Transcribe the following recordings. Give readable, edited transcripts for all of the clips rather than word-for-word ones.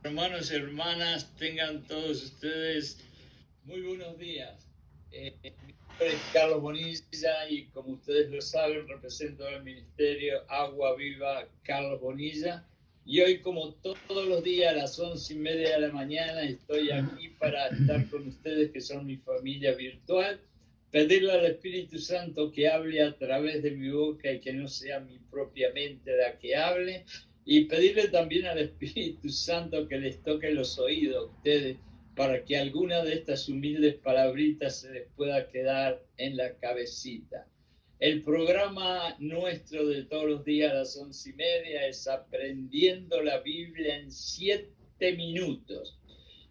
Hermanos y hermanas, tengan todos ustedes muy buenos días. Mi nombre es Carlos Bonilla y como ustedes lo saben, represento al Ministerio Agua Viva Carlos Bonilla. Y hoy, como todos los días a las 11:30 de la mañana, estoy aquí para estar con ustedes, que son mi familia virtual, pedirle al Espíritu Santo que hable a través de mi boca y que no sea mi propia mente la que hable. Y pedirle también al Espíritu Santo que les toque los oídos a ustedes para que alguna de estas humildes palabritas se les pueda quedar en la cabecita. El programa nuestro de todos los días a las 11:30 es Aprendiendo la Biblia en 7 minutos.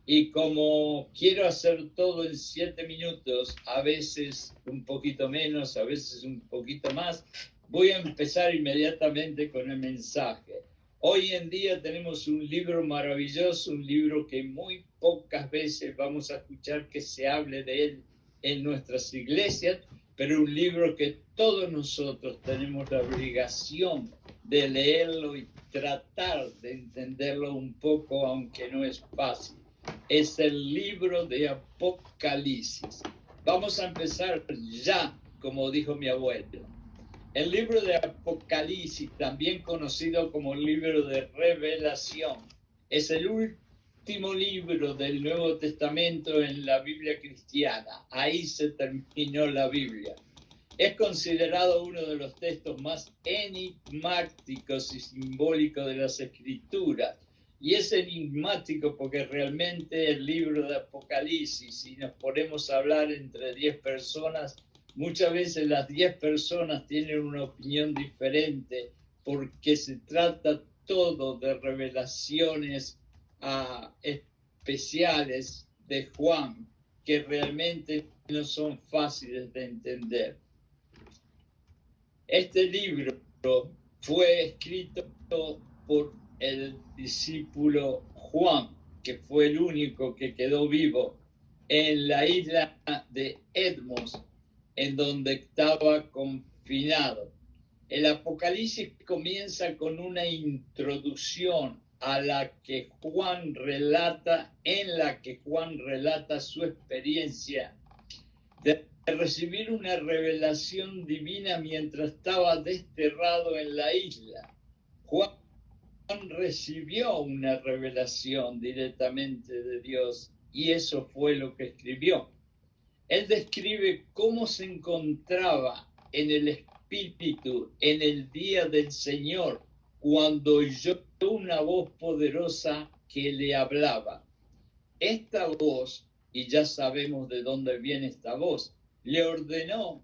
Y como quiero hacer todo en 7 minutos, a veces un poquito menos, a veces un poquito más, voy a empezar inmediatamente con el mensaje. Hoy en día tenemos un libro maravilloso, un libro que muy pocas veces vamos a escuchar que se hable de él en nuestras iglesias, pero un libro que todos nosotros tenemos la obligación de leerlo y tratar de entenderlo un poco, aunque no es fácil. Es el libro de Apocalipsis. Vamos a empezar ya, como dijo mi abuelo. El libro de Apocalipsis, también conocido como el libro de Revelación, es el último libro del Nuevo Testamento en la Biblia cristiana. Ahí se terminó la Biblia. Es considerado uno de los textos más enigmáticos y simbólicos de las Escrituras. Y es enigmático porque realmente el libro de Apocalipsis, si nos ponemos a hablar entre 10 personas, muchas veces las 10 personas tienen una opinión diferente porque se trata todo de revelaciones especiales de Juan que realmente no son fáciles de entender. Este libro fue escrito por el discípulo Juan, que fue el único que quedó vivo en la isla de Edmos, en donde estaba confinado. El Apocalipsis comienza con una introducción en la que Juan relata su experiencia de recibir una revelación divina mientras estaba desterrado en la isla. Juan recibió una revelación directamente de Dios y eso fue lo que escribió. Él describe cómo se encontraba en el Espíritu en el día del Señor, cuando oyó una voz poderosa que le hablaba. Esta voz, y ya sabemos de dónde viene esta voz, le ordenó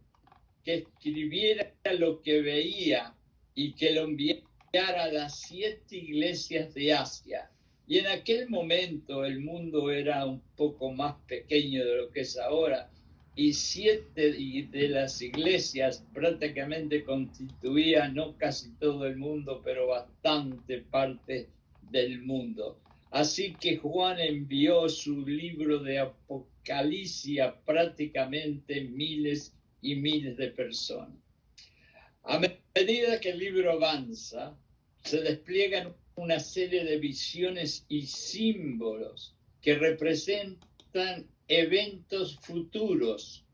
que escribiera lo que veía y que lo enviara a las 7 iglesias de Asia. Y en aquel momento el mundo era un poco más pequeño de lo que es ahora, y 7 de las iglesias prácticamente constituían no casi todo el mundo, pero bastante parte del mundo. Así que Juan envió su libro de Apocalipsis a prácticamente miles y miles de personas. A medida que el libro avanza, se despliegan una serie de visiones y símbolos que representan eventos futuros.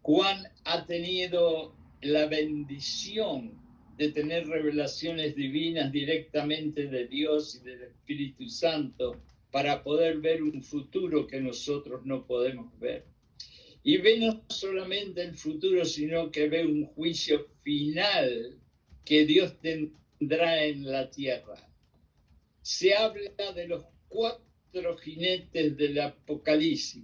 Juan ha tenido la bendición de tener revelaciones divinas directamente de Dios y del Espíritu Santo para poder ver un futuro que nosotros no podemos ver. Y ve no solamente el futuro, sino que ve un juicio final que Dios tendrá en la tierra. Se habla de los 4 jinetes del Apocalipsis,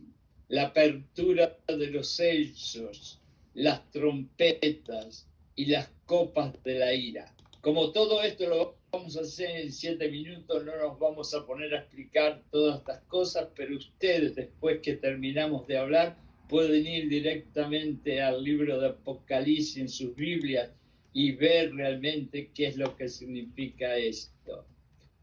la apertura de los sellos, las trompetas y las copas de la ira. Como todo esto lo vamos a hacer en 7 minutos, no nos vamos a poner a explicar todas estas cosas, pero ustedes, después que terminamos de hablar, pueden ir directamente al libro de Apocalipsis en sus Biblias y ver realmente qué es lo que significa esto.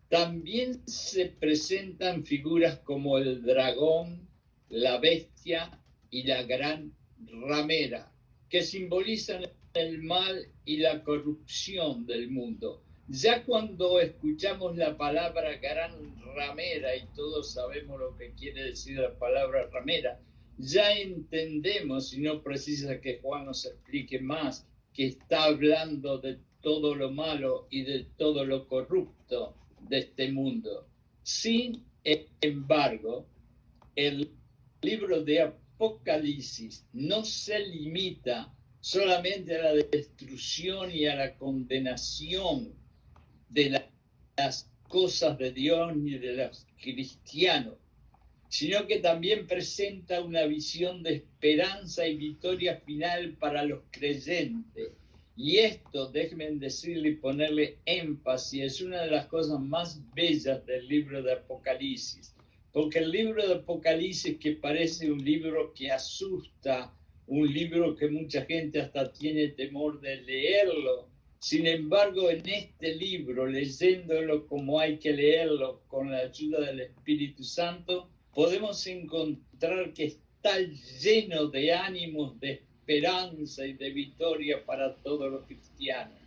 También se presentan figuras como el dragón, la bestia y la gran ramera, que simbolizan el mal y la corrupción del mundo. Ya cuando escuchamos la palabra gran ramera, y todos sabemos lo que quiere decir la palabra ramera, ya entendemos, y no precisa que Juan nos explique más, que está hablando de todo lo malo y de todo lo corrupto de este mundo. Sin embargo, el libro de Apocalipsis no se limita solamente a la destrucción y a la condenación de las cosas de Dios ni de los cristianos, sino que también presenta una visión de esperanza y victoria final para los creyentes. Y esto, déjenme decirle y ponerle énfasis, es una de las cosas más bellas del libro de Apocalipsis, porque el libro de Apocalipsis, que parece un libro que asusta, un libro que mucha gente hasta tiene temor de leerlo, sin embargo, en este libro, leyéndolo como hay que leerlo con la ayuda del Espíritu Santo, podemos encontrar que está lleno de ánimos, de esperanza y de victoria para todos los cristianos.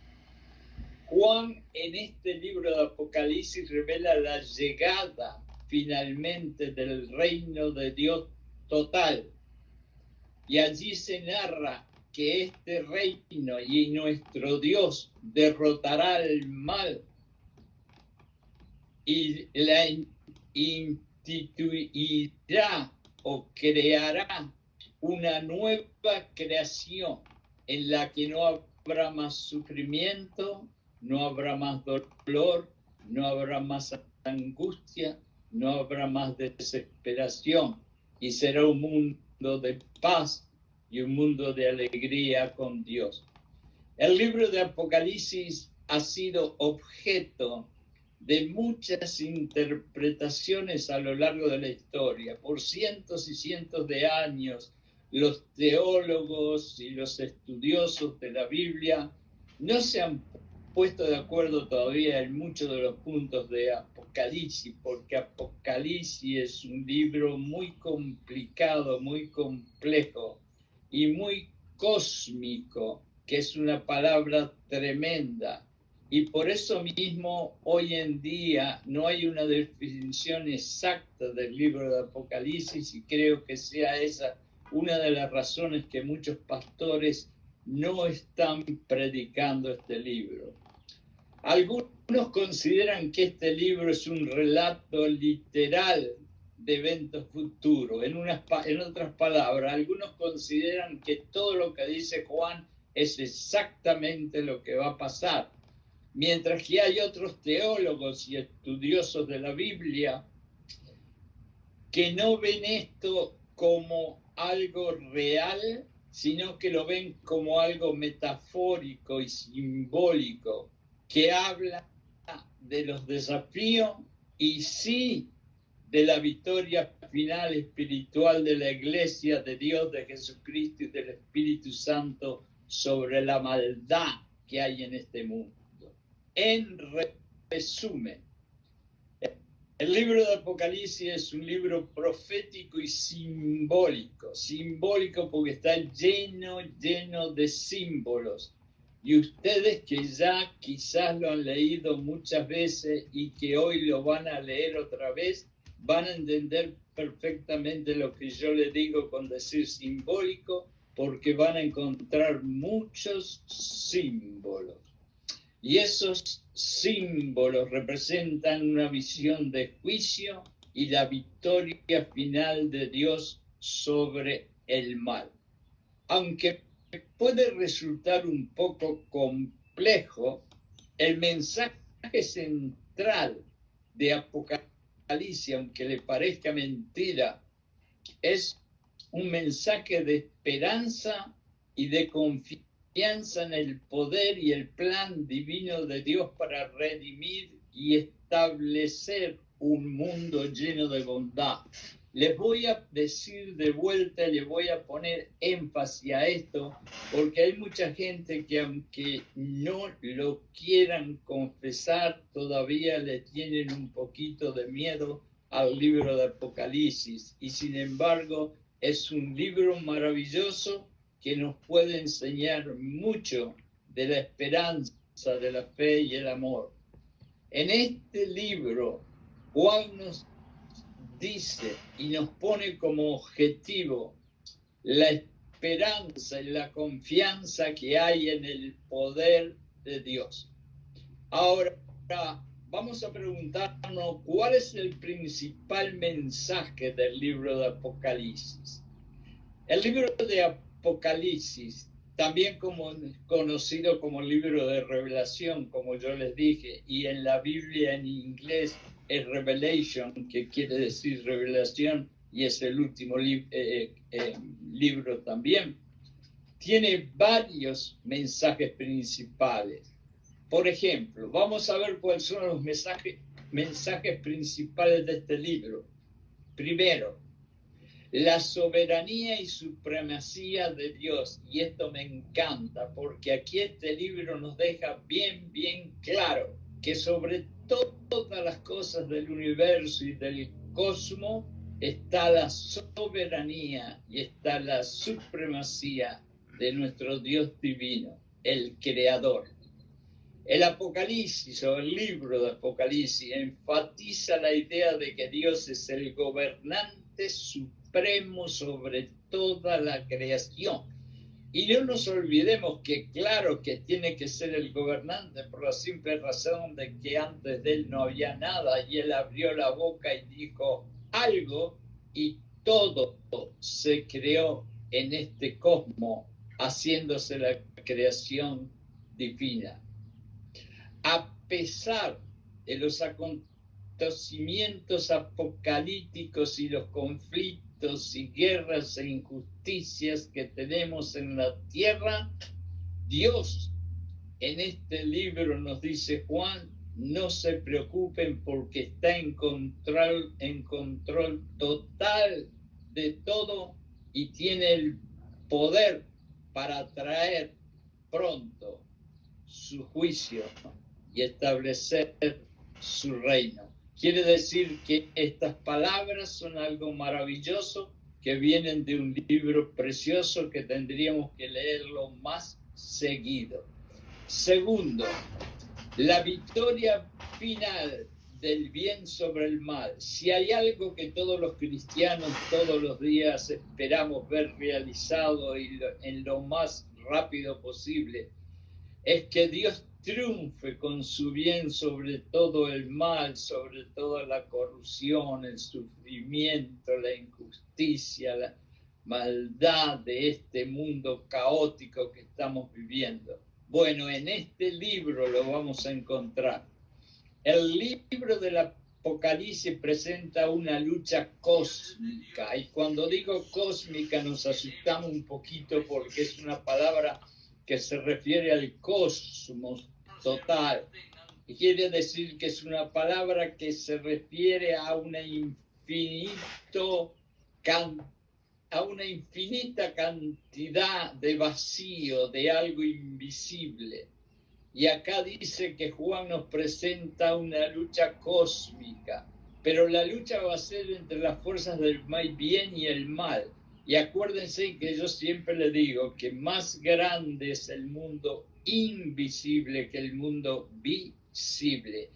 Juan en este libro de Apocalipsis revela la llegada finalmente del reino de Dios total. Y allí se narra que este reino y nuestro Dios derrotará el mal y la instituirá o creará una nueva creación en la que no habrá más sufrimiento, no habrá más dolor, no habrá más angustia, no habrá más desesperación, y será un mundo de paz y un mundo de alegría con Dios. El libro de Apocalipsis ha sido objeto de muchas interpretaciones a lo largo de la historia. Por cientos y cientos de años, los teólogos y los estudiosos de la Biblia no se han puesto de acuerdo todavía en muchos de los puntos de Apocalipsis, porque Apocalipsis es un libro muy complicado, muy complejo y muy cósmico, que es una palabra tremenda. Y por eso mismo hoy en día no hay una definición exacta del libro de Apocalipsis, y creo que sea esa una de las razones que muchos pastores no están predicando este libro. Algunos consideran que este libro es un relato literal de eventos futuros. En otras palabras, algunos consideran que todo lo que dice Juan es exactamente lo que va a pasar, mientras que hay otros teólogos y estudiosos de la Biblia que no ven esto como algo real, sino que lo ven como algo metafórico y simbólico, que habla de los desafíos y sí de la victoria final espiritual de la Iglesia de Dios, de Jesucristo y del Espíritu Santo sobre la maldad que hay en este mundo. En resumen, el libro de Apocalipsis es un libro profético y simbólico. Simbólico porque está lleno de símbolos. Y ustedes que ya quizás lo han leído muchas veces y que hoy lo van a leer otra vez, van a entender perfectamente lo que yo les digo con decir simbólico, porque van a encontrar muchos símbolos. Y esos símbolos representan una visión de juicio y la victoria final de Dios sobre el mal. Aunque puede resultar un poco complejo, el mensaje central de Apocalipsis, aunque le parezca mentira, es un mensaje de esperanza y de confianza en el poder y el plan divino de Dios para redimir y establecer un mundo lleno de bondad. Les voy a decir de vuelta, les voy a poner énfasis a esto, porque hay mucha gente que aunque no lo quieran confesar, todavía le tienen un poquito de miedo al libro de Apocalipsis. Y sin embargo, es un libro maravilloso que nos puede enseñar mucho de la esperanza de la fe y el amor. En este libro, Juan nos dice y nos pone como objetivo la esperanza y la confianza que hay en el poder de Dios. Ahora, vamos a preguntarnos cuál es el principal mensaje del libro de Apocalipsis. El libro de Apocalipsis, también conocido como libro de revelación, como yo les dije, y en la Biblia en inglés es Revelation, que quiere decir revelación, y es el último libro también, tiene varios mensajes principales. Por ejemplo, vamos a ver cuáles son los mensajes principales de este libro. Primero, la soberanía y supremacía de Dios. Y esto me encanta porque aquí este libro nos deja bien claro que sobre todas las cosas del universo y del cosmos está la soberanía y está la supremacía de nuestro Dios divino, el Creador. El Apocalipsis o el libro de Apocalipsis enfatiza la idea de que Dios es el gobernante supremo sobre toda la creación. Y no nos olvidemos que claro que tiene que ser el gobernante por la simple razón de que antes de él no había nada y él abrió la boca y dijo algo y todo se creó en este cosmos, haciéndose la creación divina. A pesar de los acontecimientos apocalípticos y los conflictos y guerras e injusticias que tenemos en la tierra, Dios en este libro nos dice Juan, no se preocupen porque está en control total de todo y tiene el poder para traer pronto su juicio y establecer su reino. Quiere decir que estas palabras son algo maravilloso que vienen de un libro precioso que tendríamos que leerlo más seguido. Segundo, la victoria final del bien sobre el mal. Si hay algo que todos los cristianos todos los días esperamos ver realizado y en lo más rápido posible, es que Dios triunfe con su bien sobre todo el mal, sobre toda la corrupción, el sufrimiento, la injusticia, la maldad de este mundo caótico que estamos viviendo. Bueno, en este libro lo vamos a encontrar. El libro del Apocalipsis presenta una lucha cósmica, y cuando digo cósmica nos asustamos un poquito porque es una palabra que se refiere al cosmos total. Y quiere decir que es una palabra que se refiere a una infinita cantidad de vacío, de algo invisible. Y acá dice que Juan nos presenta una lucha cósmica, pero la lucha va a ser entre las fuerzas del bien y el mal. Y acuérdense que yo siempre le digo que más grande es el mundo invisible que el mundo visible.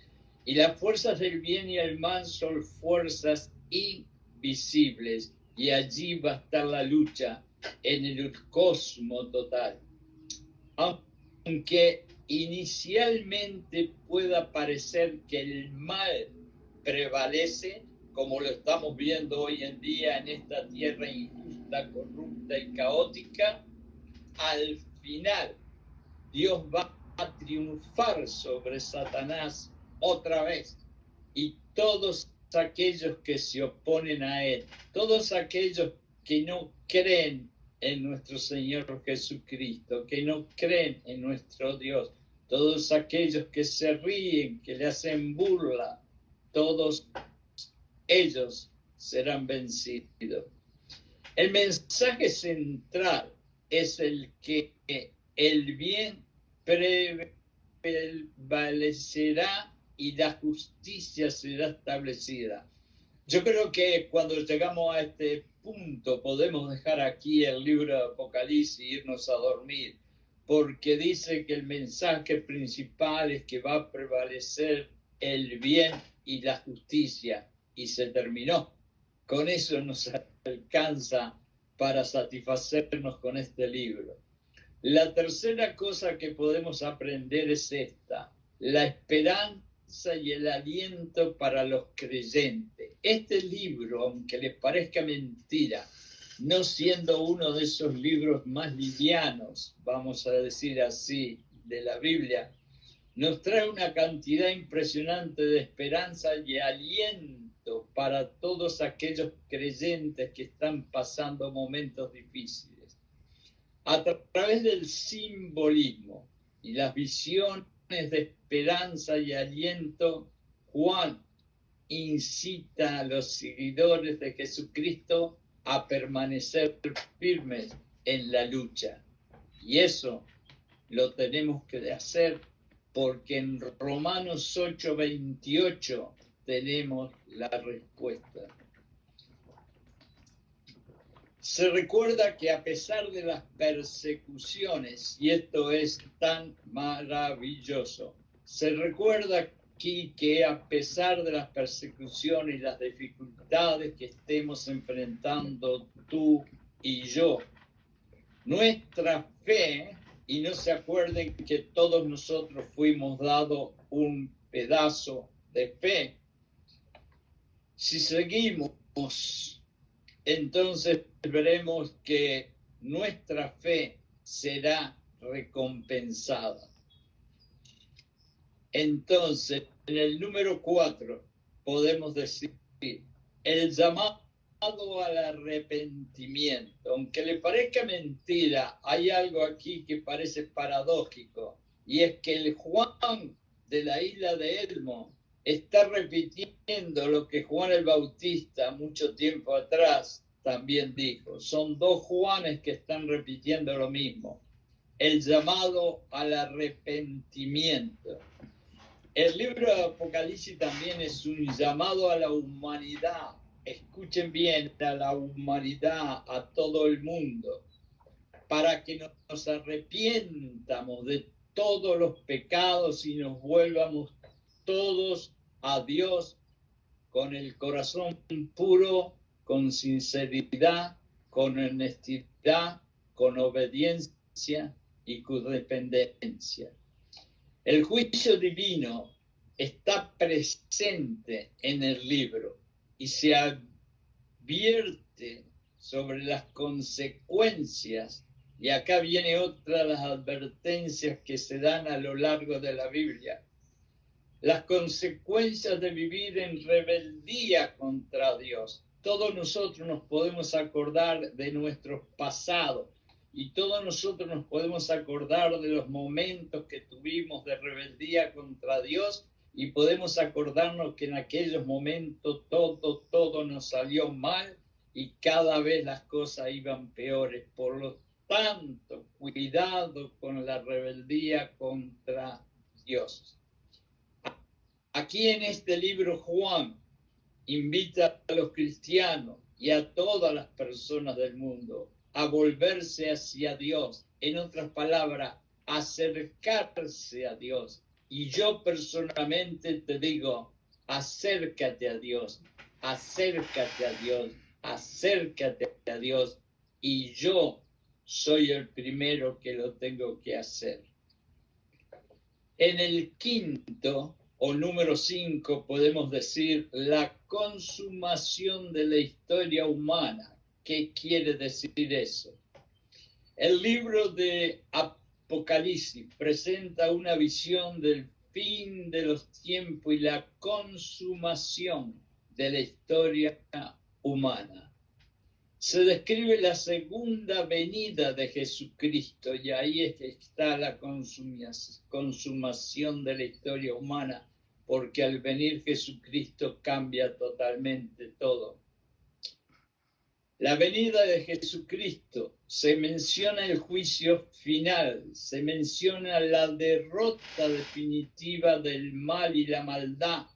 Y las fuerzas del bien y el mal son fuerzas invisibles. Y allí va a estar la lucha en el cosmos total. Aunque inicialmente pueda parecer que el mal prevalece, como lo estamos viendo hoy en día en esta tierra injusta, corrupta y caótica, al final Dios va a triunfar sobre Satanás otra vez, y todos aquellos que se oponen a él, todos aquellos que no creen en nuestro Señor Jesucristo, que no creen en nuestro Dios, todos aquellos que se ríen, que le hacen burla, todos ellos serán vencidos. El mensaje central es el que el bien prevalecerá y la justicia será establecida. Yo creo que cuando llegamos a este punto podemos dejar aquí el libro de Apocalipsis e irnos a dormir, porque dice que el mensaje principal es que va a prevalecer el bien y la justicia, y se terminó. Con eso nos alcanza para satisfacernos con este libro. La tercera cosa que podemos aprender es esta: la esperanza y el aliento para los creyentes. Este libro, aunque les parezca mentira, no siendo uno de esos libros más livianos, vamos a decir así, de la Biblia, nos trae una cantidad impresionante de esperanza y aliento para todos aquellos creyentes que están pasando momentos difíciles. A través del simbolismo y las visiones de esperanza y aliento, Juan incita a los seguidores de Jesucristo a permanecer firmes en la lucha. Y eso lo tenemos que hacer porque en Romanos 8:28 tenemos la respuesta. Se recuerda que a pesar de las persecuciones, y esto es tan maravilloso, se recuerda aquí que a pesar de las persecuciones y las dificultades que estemos enfrentando tú y yo, nuestra fe, y no se acuerden que todos nosotros fuimos dados un pedazo de fe, si seguimos, entonces veremos que nuestra fe será recompensada. Entonces, en el número 4 podemos decir el llamado al arrepentimiento. Aunque le parezca mentira, hay algo aquí que parece paradójico, y es que el Juan de la isla de Elmo está repitiendo lo que Juan el Bautista mucho tiempo atrás también dijo. Son dos Juanes que están repitiendo lo mismo: el llamado al arrepentimiento. El libro de Apocalipsis también es un llamado a la humanidad. Escuchen bien, a la humanidad, a todo el mundo, para que nos arrepientamos de todos los pecados y nos vuelvamos todos a Dios con el corazón puro, con sinceridad, con honestidad, con obediencia y con dependencia. El juicio divino está presente en el libro y se advierte sobre las consecuencias, y acá viene otra de las advertencias que se dan a lo largo de la Biblia: las consecuencias de vivir en rebeldía contra Dios. Todos nosotros nos podemos acordar de nuestros pasados, y todos nosotros nos podemos acordar de los momentos que tuvimos de rebeldía contra Dios, y podemos acordarnos que en aquellos momentos todo nos salió mal y cada vez las cosas iban peores. Por lo tanto, cuidado con la rebeldía contra Dios. Aquí en este libro Juan invita a los cristianos y a todas las personas del mundo a volverse hacia Dios. En otras palabras, acercarse a Dios. Y yo personalmente te digo, acércate a Dios, acércate a Dios, acércate a Dios. Y yo soy el primero que lo tengo que hacer. En el quinto o número 5 podemos decir la consumación de la historia humana. ¿Qué quiere decir eso? El libro de Apocalipsis presenta una visión del fin de los tiempos y la consumación de la historia humana. Se describe la segunda venida de Jesucristo, y ahí está la consumación de la historia humana, porque al venir Jesucristo cambia totalmente todo. La venida de Jesucristo, se menciona el juicio final, se menciona la derrota definitiva del mal y la maldad,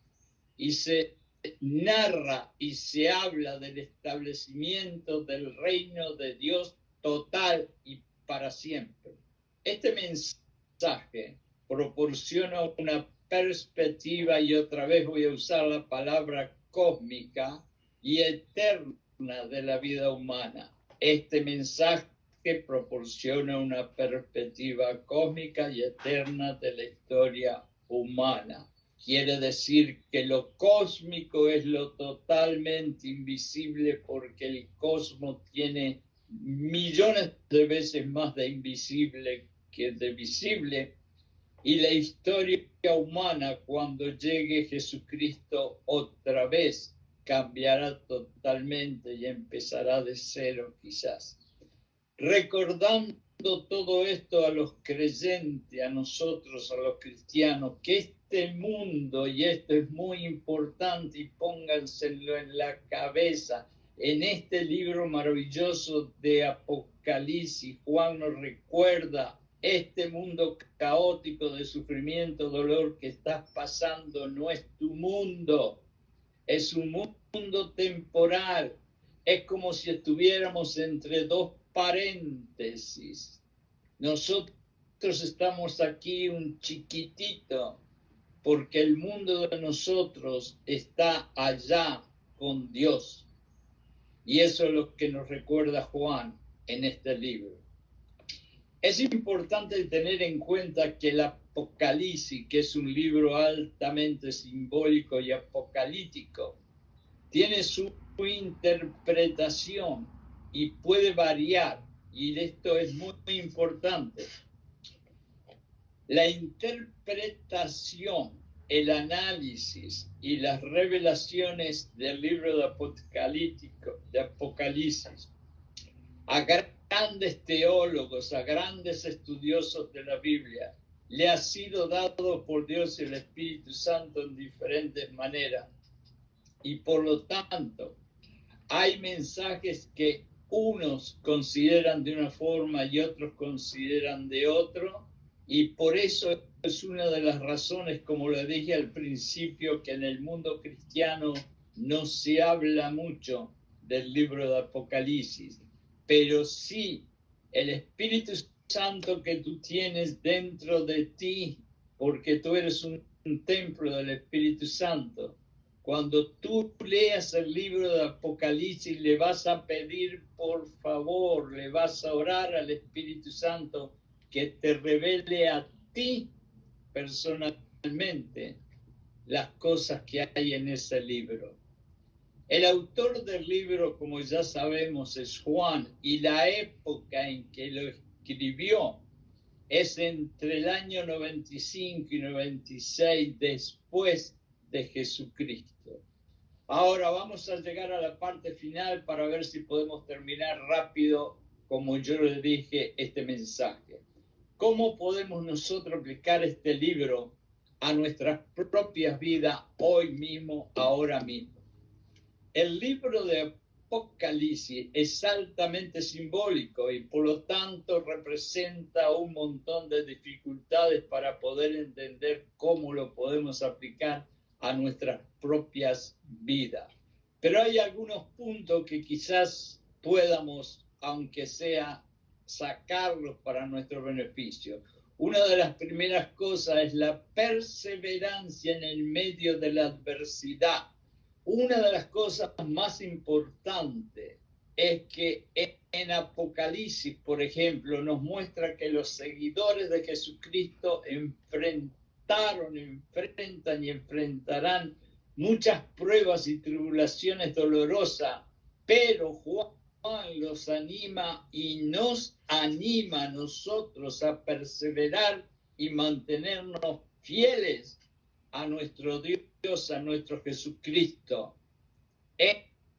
y se narra y se habla del establecimiento del reino de Dios total y para siempre. Este mensaje proporciona una perspectiva, y otra vez voy a usar la palabra cósmica y eterna de la vida humana. Este mensaje proporciona una perspectiva cósmica y eterna de la historia humana. Quiere decir que lo cósmico es lo totalmente invisible, porque el cosmos tiene millones de veces más de invisible que de visible, y la historia humana, cuando llegue Jesucristo otra vez, cambiará totalmente y empezará de cero quizás. Recordando todo esto a los creyentes, a nosotros, a los cristianos, que este mundo, y esto es muy importante y pónganselo en la cabeza, en este libro maravilloso de Apocalipsis, Juan nos recuerda este mundo caótico de sufrimiento, dolor que estás pasando, no es tu mundo, es un mundo temporal. Es como si estuviéramos entre dos paréntesis. Nosotros estamos aquí un chiquitito, porque el mundo de nosotros está allá con Dios. Y eso es lo que nos recuerda Juan en este libro. Es importante tener en cuenta que el Apocalipsis, que es un libro altamente simbólico y apocalíptico, tiene su interpretación y puede variar, y esto es muy importante. La interpretación, el análisis y las revelaciones del libro de Apocalipsis a grandes teólogos, a grandes estudiosos de la Biblia, le ha sido dado por Dios y el Espíritu Santo en diferentes maneras. Y por lo tanto, hay mensajes que unos consideran de una forma y otros consideran de otro, y por eso es una de las razones, como lo dije al principio, que en el mundo cristiano no se habla mucho del libro de Apocalipsis, pero sí el Espíritu Santo que tú tienes dentro de ti, porque tú eres un templo del Espíritu Santo. Cuando tú leas el libro de Apocalipsis, le vas a pedir por favor, le vas a orar al Espíritu Santo que te revele a ti personalmente las cosas que hay en ese libro. El autor del libro, como ya sabemos, es Juan, y la época en que lo escribió es entre el año 95 y 96 después de Jesucristo. Ahora vamos a llegar a la parte final para ver si podemos terminar rápido, como yo le dije, este mensaje. ¿Cómo podemos nosotros aplicar este libro a nuestras propias vidas hoy mismo, ahora mismo? El libro de Apocalipsis es altamente simbólico y por lo tanto representa un montón de dificultades para poder entender cómo lo podemos aplicar a nuestras propias vidas. Pero hay algunos puntos que quizás podamos, aunque sea, sacarlos para nuestro beneficio. Una de las primeras cosas es la perseverancia en el medio de la adversidad. Una de las cosas más importantes es que en Apocalipsis, por ejemplo, nos muestra que los seguidores de Jesucristo enfrentan y enfrentarán muchas pruebas y tribulaciones dolorosas, pero Juan los anima y nos anima a nosotros a perseverar y mantenernos fieles a nuestro Dios, a nuestro Jesucristo.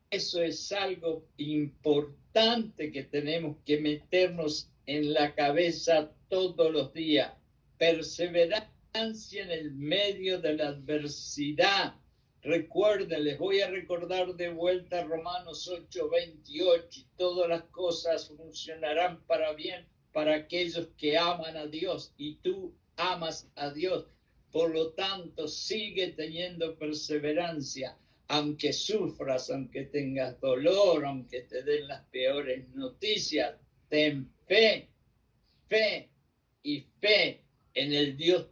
Eso es algo importante que tenemos que meternos en la cabeza todos los días. Perseverancia en el medio de la adversidad. Recuerden, les voy a recordar de vuelta Romanos 8:28, y todas las cosas funcionarán para bien para aquellos que aman a Dios, y tú amas a Dios. Por lo tanto, sigue teniendo perseverancia, aunque sufras, aunque tengas dolor, aunque te den las peores noticias. Ten fe, fe, y fe en el Dios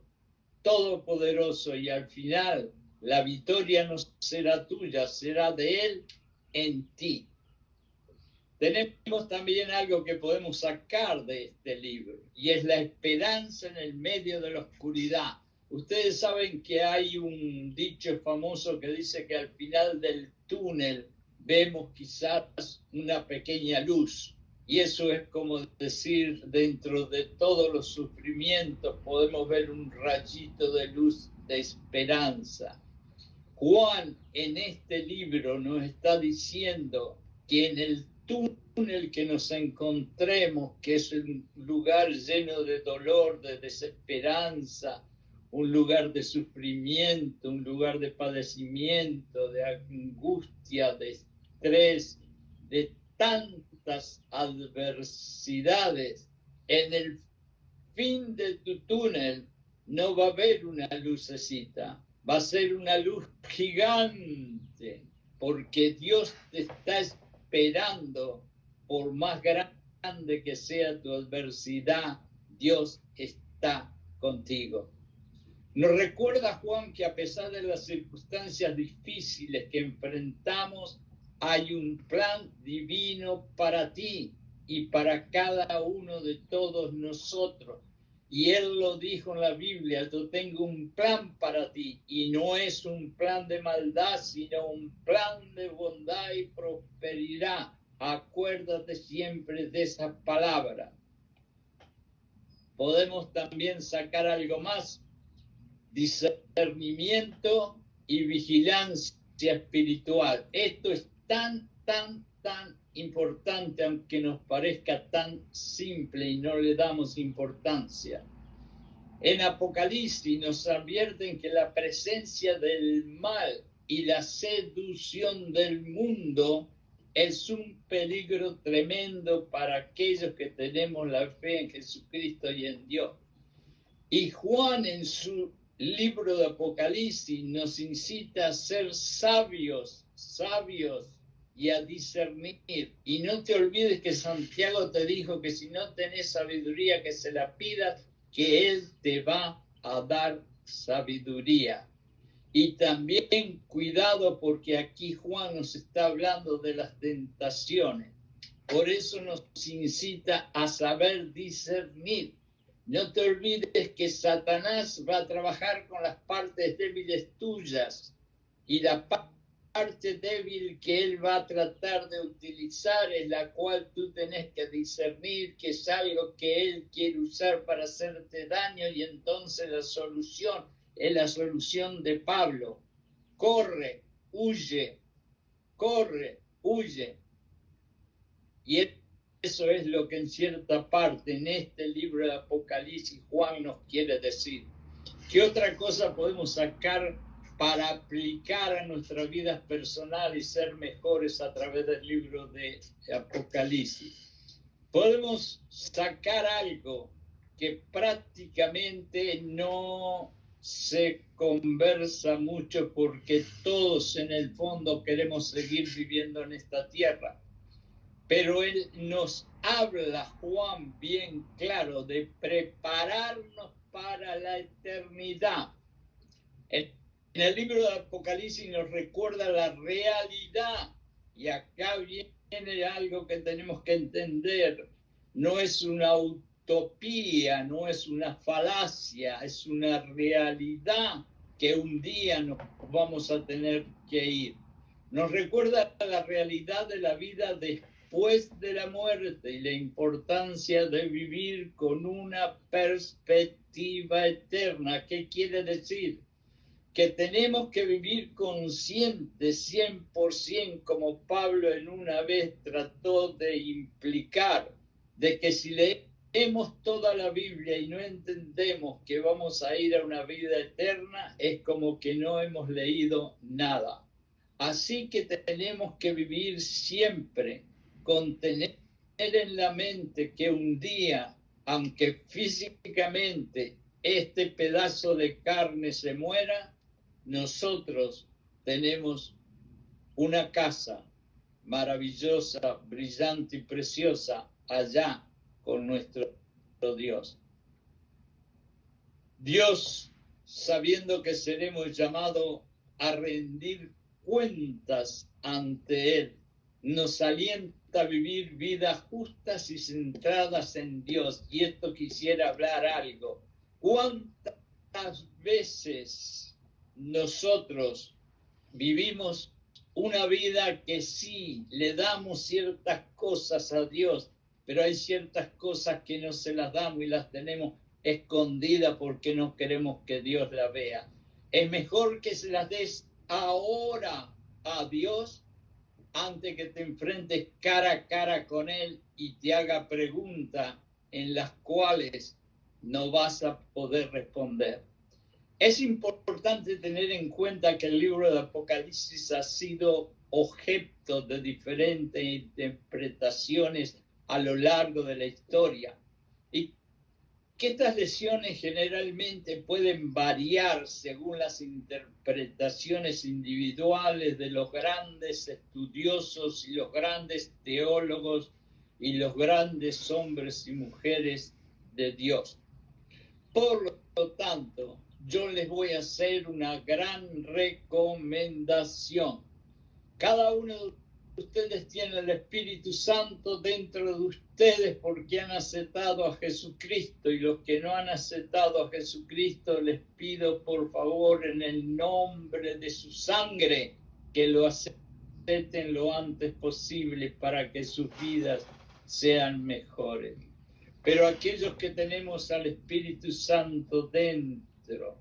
Todopoderoso, y al final la victoria no será tuya, será de Él en ti. Tenemos también algo que podemos sacar de este libro, y es la esperanza en el medio de la oscuridad. Ustedes saben que hay un dicho famoso que dice que al final del túnel vemos quizás una pequeña luz, y eso es como decir, dentro de todos los sufrimientos podemos ver un rayito de luz de esperanza. Juan en este libro nos está diciendo que en el túnel que nos encontremos, que es un lugar lleno de dolor, de desesperanza, un lugar de sufrimiento, un lugar de padecimiento, de angustia, de estrés, de tantas adversidades, en el fin de tu túnel no va a haber una lucecita, va a ser una luz gigante, porque Dios te está esperando. Por más grande que sea tu adversidad, Dios está contigo. Nos recuerda Juan que a pesar de las circunstancias difíciles que enfrentamos, hay un plan divino para ti y para cada uno de todos nosotros. Y Él lo dijo en la Biblia: yo tengo un plan para ti, y no es un plan de maldad, sino un plan de bondad y prosperidad. Acuérdate siempre de esa palabra. Podemos también sacar algo más: discernimiento y vigilancia espiritual. Esto es tan importante, aunque nos parezca tan simple y no le damos importancia. En Apocalipsis nos advierten que la presencia del mal y la seducción del mundo es un peligro tremendo para aquellos que tenemos la fe en Jesucristo y en Dios. Y Juan en su libro de Apocalipsis nos incita a ser sabios y a discernir. Y no te olvides que Santiago te dijo que si no tenés sabiduría, que se la pidas, que Él te va a dar sabiduría. Y también cuidado, porque aquí Juan nos está hablando de las tentaciones. Por eso nos incita a saber discernir. No te olvides que Satanás va a trabajar con las partes débiles tuyas, y la parte débil que él va a tratar de utilizar es la cual tú tenés que discernir que es algo que él quiere usar para hacerte daño, y entonces la solución es la solución de Pablo: corre, huye, y eso es lo que en cierta parte en este libro de Apocalipsis Juan nos quiere decir. ¿Qué otra cosa podemos sacar para aplicar a nuestra vida personal y ser mejores a través del libro de Apocalipsis? Podemos sacar algo que prácticamente no se conversa mucho, porque todos en el fondo queremos seguir viviendo en esta tierra. Pero él nos habla, Juan, bien claro, de prepararnos para la eternidad. En el libro de Apocalipsis nos recuerda la realidad, y acá viene algo que tenemos que entender: no es una utopía, no es una falacia, es una realidad que un día nos vamos a tener que ir. Nos recuerda la realidad de la vida después de la muerte y la importancia de vivir con una perspectiva eterna. ¿Qué quiere decir? Que tenemos que vivir conscientes 100%, como Pablo en una vez trató de implicar, de que si leemos toda la Biblia y no entendemos que vamos a ir a una vida eterna, es como que no hemos leído nada. Así que tenemos que vivir siempre con tener en la mente que un día, aunque físicamente este pedazo de carne se muera, nosotros tenemos una casa maravillosa, brillante y preciosa allá con nuestro Dios. Dios, sabiendo que seremos llamados a rendir cuentas ante Él, nos alienta a vivir vidas justas y centradas en Dios. Y esto quisiera hablar algo. ¿Cuántas veces nosotros vivimos una vida que sí le damos ciertas cosas a Dios, pero hay ciertas cosas que no se las damos y las tenemos escondidas porque no queremos que Dios las vea? Es mejor que se las des ahora a Dios antes que te enfrentes cara a cara con Él y te haga preguntas en las cuales no vas a poder responder. Es importante tener en cuenta que el libro de Apocalipsis ha sido objeto de diferentes interpretaciones a lo largo de la historia y que estas lecciones generalmente pueden variar según las interpretaciones individuales de los grandes estudiosos y los grandes teólogos y los grandes hombres y mujeres de Dios. Por lo tanto, yo les voy a hacer una gran recomendación. Cada uno de ustedes tiene el Espíritu Santo dentro de ustedes porque han aceptado a Jesucristo, y los que no han aceptado a Jesucristo les pido por favor en el nombre de su sangre que lo acepten lo antes posible para que sus vidas sean mejores. Pero aquellos que tenemos al Espíritu Santo dentro,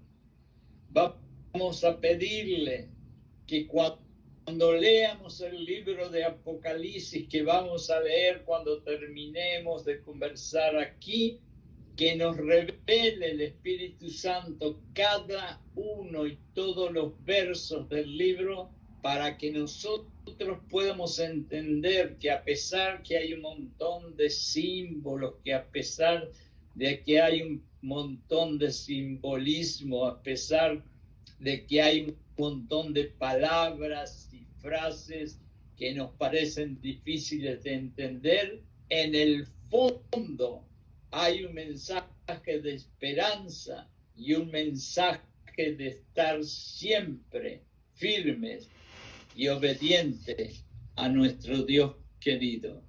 vamos a pedirle que cuando leamos el libro de Apocalipsis, que vamos a leer cuando terminemos de conversar aquí, que nos revele el Espíritu Santo cada uno y todos los versos del libro, para que nosotros podamos entender que a pesar que hay un montón de símbolos, que a pesar de que hay un montón de simbolismo, a pesar de que hay un montón de palabras y frases que nos parecen difíciles de entender, en el fondo hay un mensaje de esperanza y un mensaje de estar siempre firmes y obedientes a nuestro Dios querido.